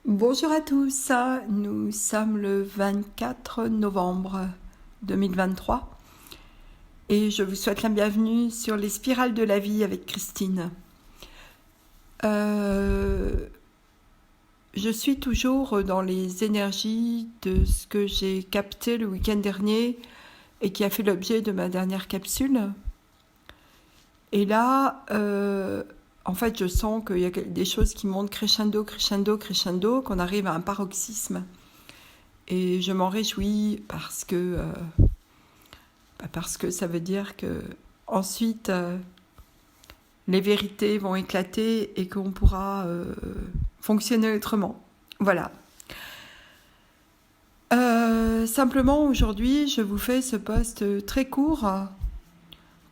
Bonjour à tous, nous sommes le 24 novembre 2023 et je vous souhaite la bienvenue sur les spirales de la vie avec Christine. Je suis toujours dans les énergies de ce que j'ai capté le week-end dernier et qui a fait l'objet de ma dernière capsule. Et là, en fait, je sens qu'il y a des choses qui montent crescendo, qu'on arrive à un paroxysme. Et je m'en réjouis parce que ça veut dire que ensuite les vérités vont éclater et qu'on pourra fonctionner autrement. Voilà. Simplement aujourd'hui, je vous fais ce post très court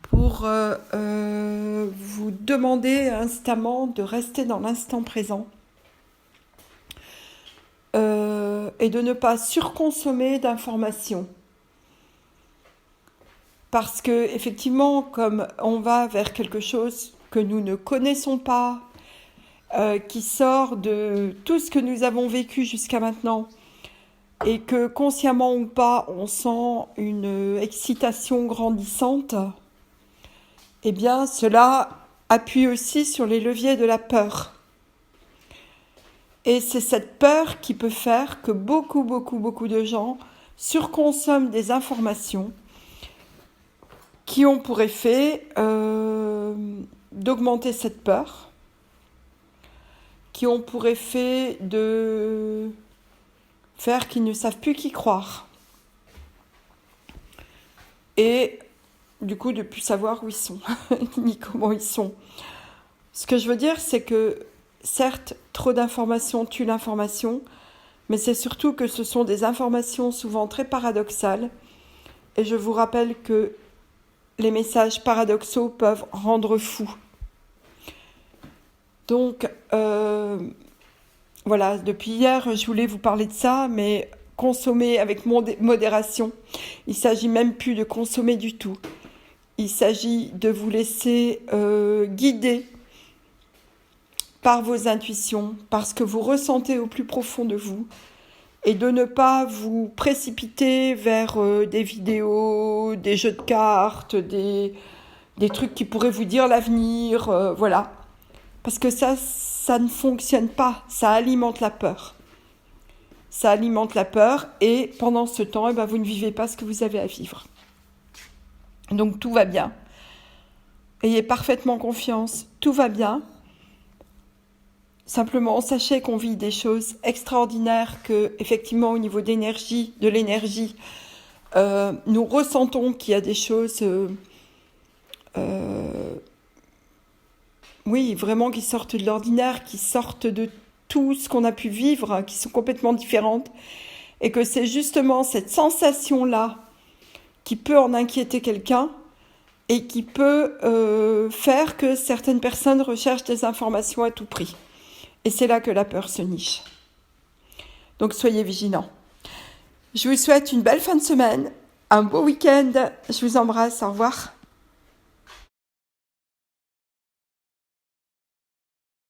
pour vous demander instamment de rester dans l'instant présent et de ne pas surconsommer d'informations. Parce que effectivement, comme on va vers quelque chose que nous ne connaissons pas, qui sort de tout ce que nous avons vécu jusqu'à maintenant, et que consciemment ou pas, on sent une excitation grandissante, eh bien cela appuie aussi sur les leviers de la peur. Et c'est cette peur qui peut faire que beaucoup de gens surconsomment des informations qui ont pour effet d'augmenter cette peur, qui ont pour effet de faire qu'ils ne savent plus qui croire. Et du coup, de ne plus savoir où ils sont, ni comment ils sont. Ce que je veux dire, c'est que, certes, trop d'informations tue l'information, mais c'est surtout que ce sont des informations souvent très paradoxales. Et je vous rappelle que les messages paradoxaux peuvent rendre fou. Donc, voilà, depuis hier, je voulais vous parler de ça, mais consommer avec modération. Il ne s'agit même plus de consommer du tout. Il s'agit de vous laisser guider par vos intuitions, par ce que vous ressentez au plus profond de vous, et de ne pas vous précipiter vers des vidéos, des jeux de cartes, des trucs qui pourraient vous dire l'avenir, voilà. Parce que ça ne fonctionne pas, ça alimente la peur. Ça alimente la peur, et pendant ce temps, vous ne vivez pas ce que vous avez à vivre. Donc tout va bien. Ayez parfaitement confiance, tout va bien. Simplement, sachez qu'on vit des choses extraordinaires, que effectivement au niveau de l'énergie, nous ressentons qu'il y a des choses, oui, vraiment qui sortent de l'ordinaire, qui sortent de tout ce qu'on a pu vivre, qui sont complètement différentes, et que c'est justement cette sensation-là qui peut en inquiéter quelqu'un et qui peut faire que certaines personnes recherchent des informations à tout prix. Et c'est là que la peur se niche. Donc soyez vigilants. Je vous souhaite une belle fin de semaine, un beau week-end. Je vous embrasse, au revoir.